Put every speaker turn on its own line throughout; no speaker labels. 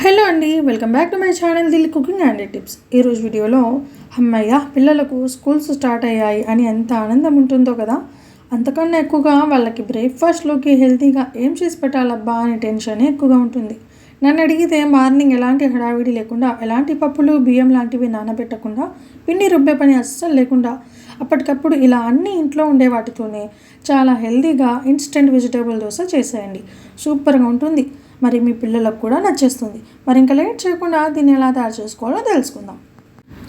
Hello అండి, welcome back to my channel Dil cooking and tips. ఈరోజు వీడియోలో అమ్మయ్య పిల్లలకు స్కూల్స్ స్టార్ట్ అయ్యాయి అని ఎంత ఆనందం ఉంటుందో కదా. అంతకన్నా ఎక్కువగా వాళ్ళకి బ్రేక్ఫాస్ట్లోకి హెల్తీగా ఏం చేసి పెట్టాలబ్బా అనే టెన్షనే ఎక్కువగా ఉంటుంది. నన్ను అడిగితే మార్నింగ్ ఎలాంటి హడావిడి లేకుండా, ఎలాంటి పప్పులు బియ్యం లాంటివి నానబెట్టకుండా, పిండి రుబ్బే పని అస్సలు లేకుండా అప్పటికప్పుడు ఇలా అన్ని ఇంట్లో ఉండే వాటితోనే చాలా హెల్తీగా ఇన్స్టెంట్ వెజిటేబుల్ దోశ చేసేయండి. సూపర్గా ఉంటుంది, మరి మీ పిల్లలకు కూడా నచ్చేస్తుంది. మరి ఇంకా లేట్ చేయకుండా దీన్ని ఎలా తయారు చేసుకోవాలో తెలుసుకుందాం.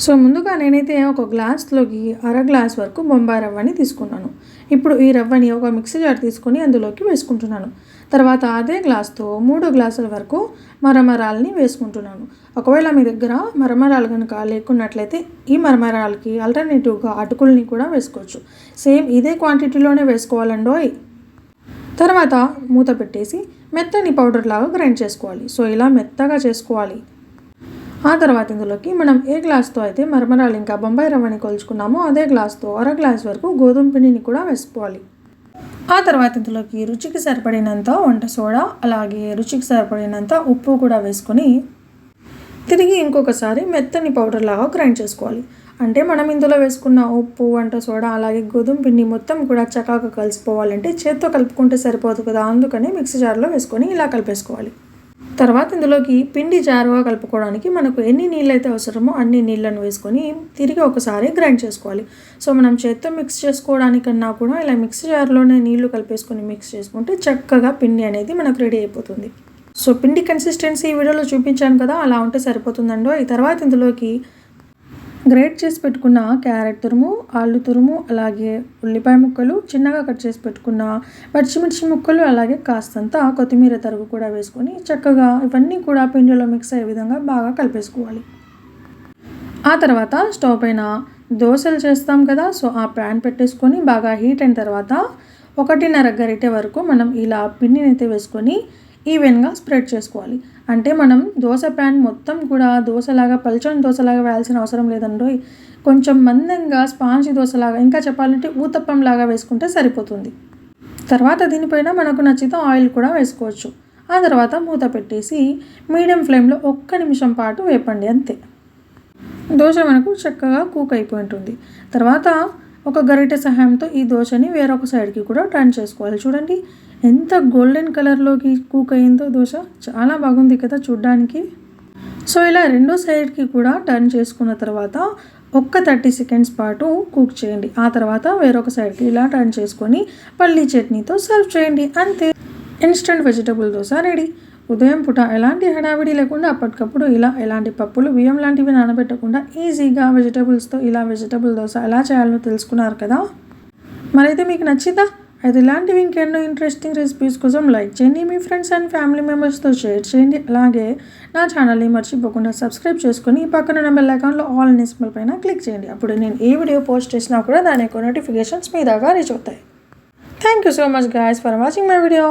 సో ముందుగా నేనైతే ఒక గ్లాస్లోకి అర గ్లాస్ వరకు బొంబాయి రవ్వని తీసుకున్నాను. ఇప్పుడు ఈ రవ్వని ఒక మిక్సీ జార్ తీసుకొని అందులోకి వేసుకుంటున్నాను. తర్వాత అదే గ్లాస్తో 3 గ్లాసుల వరకు మరమరాలని వేసుకుంటున్నాను. ఒకవేళ మీ దగ్గర మరమరాలు కనుక లేకున్నట్లయితే ఈ మరమరాలకి ఆల్టర్నేటివ్గా అటుకుల్ని కూడా వేసుకోవచ్చు. సేమ్ ఇదే క్వాంటిటీలోనే వేసుకోవాలండోయ్. తర్వాత మూత పెట్టేసి మెత్తని పౌడర్ లాగా గ్రైండ్ చేసుకోవాలి. సో ఇలా మెత్తగా చేసుకోవాలి. ఆ తర్వాత ఇందులోకి మనం ఏ గ్లాస్తో అయితే మరమరాలు ఇంకా బొంబాయి రవ్వని కొలుచుకున్నామో అదే గ్లాస్తో అర గ్లాస్ వరకు గోధుమ పిండిని కూడా వేసుకోవాలి. ఆ తర్వాత ఇందులోకి రుచికి సరిపడినంత వంట సోడా, అలాగే రుచికి సరిపడినంత ఉప్పు కూడా వేసుకొని తిరిగి ఇంకొకసారి మెత్తని పౌడర్ లాగా గ్రైండ్ చేసుకోవాలి. అంటే మనం ఇందులో వేసుకున్న ఉప్పు, వంట సోడా, అలాగే గోధుమ పిండి మొత్తం కూడా చక్కగా కలిసిపోవాలంటే చేత్తో కలుపుకుంటే సరిపోదు కదా. అందుకని మిక్సీ జార్లో వేసుకొని ఇలా కలిపేసుకోవాలి. తర్వాత ఇందులోకి పిండి జారుగా కలుపుకోవడానికి మనకు ఎన్ని నీళ్ళు అయితే అవసరమో అన్ని నీళ్ళను వేసుకొని తిరిగి ఒకసారి గ్రైండ్ చేసుకోవాలి. సో మనం చేత్తో మిక్స్ చేసుకోవడానికన్నా కూడా ఇలా మిక్సీ జార్లోనే నీళ్లు కలిపేసుకొని మిక్స్ చేసుకుంటే చక్కగా పిండి అనేది మనకు రెడీ అయిపోతుంది. సో పిండి కన్సిస్టెన్సీ ఈ వీడియోలో చూపించాను కదా, అలా ఉంటే సరిపోతుందండో. ఈ తర్వాత ఇందులోకి గ్రేట్ చేసి పెట్టుకున్న క్యారెట్ తురుము, ఆలు తురుము, అలాగే ఉల్లిపాయ ముక్కలు, చిన్నగా కట్ చేసి పెట్టుకున్న పచ్చిమిర్చి ముక్కలు, అలాగే కాస్తంత కొత్తిమీర తరుగు కూడా వేసుకొని చక్కగా ఇవన్నీ కూడా పిండిలో మిక్స్ అయ్యే విధంగా బాగా కలిపేసుకోవాలి. ఆ తర్వాత స్టవ్ పైన దోశలు చేస్తాం కదా, సో ఆ ప్యాన్ పెట్టేసుకొని బాగా హీట్ అయిన తర్వాత 1.5 గరిటె వరకు మనం ఇలా పిండిని అయితే వేసుకొని ఈవెన్గా స్ప్రెడ్ చేసుకోవాలి. అంటే మనం దోశ ప్యాన్ మొత్తం కూడా దోశలాగా పల్చని దోశలాగా వేయాల్సిన అవసరం లేదండో. కొంచెం మందంగా స్పాంజీ దోశలాగా, ఇంకా చెప్పాలంటే ఊతప్పం లాగా వేసుకుంటే సరిపోతుంది. తర్వాత దీనిపైన మనకు నచ్చితే ఆయిల్ కూడా వేసుకోవచ్చు. ఆ తర్వాత మూత పెట్టేసి మీడియం ఫ్లేమ్లో 1 నిమిషం పాటు వేపండి, అంతే. దోశ మనకు చక్కగా కుక్ అయిపోయి ఉంటుంది. తర్వాత ఒక గరిటె సహాయంతో ఈ దోశని వేరొక సైడ్కి కూడా టర్న్ చేసుకోవాలి. చూడండి ఎంత గోల్డెన్ కలర్లోకి కుక్ అయ్యిందో దోశ, చాలా బాగుంది కదా చూడ్డానికి. సో ఇలా రెండో సైడ్కి కూడా టర్న్ చేసుకున్న తర్వాత 30 సెకండ్స్ పాటు కుక్ చేయండి. ఆ తర్వాత వేరొక సైడ్కి ఇలా టర్న్ చేసుకొని పల్లీ చట్నీతో సర్వ్ చేయండి, అంతే. Instant vegetable dosa ready. ఉదయం పూట ఎలాంటి హడావిడి లేకుండా అప్పటికప్పుడు ఇలా ఎలాంటి పప్పులు బియ్యం లాంటివి నానబెట్టకుండా ఈజీగా వెజిటబుల్స్తో ఇలా వెజిటబుల్ దోశ ఎలా చేయాలో తెలుసుకున్నారు కదా. మరైతే మీకు నచ్చిందా? అయితే ఇలాంటివి ఇంకెన్నో ఇంట్రెస్టింగ్ రెసిపీస్ కోసం లైక్ చేయండి, మీ ఫ్రెండ్స్ అండ్ ఫ్యామిలీ మెంబర్స్తో షేర్ చేయండి. అలాగే నా ఛానల్ని మర్చిపోకుండా సబ్స్క్రైబ్ చేసుకొని పక్కన ఉన్న బెల్ ఐకాన్లో ఆల్ అనే సింబల్ పైన క్లిక్ చేయండి. అప్పుడు నేను ఏ వీడియో పోస్ట్ చేసినా కూడా దాని యొక్క నోటిఫికేషన్స్ మీ దాకా రీచ్ అవుతాయి. Thank you so much guys for watching my video.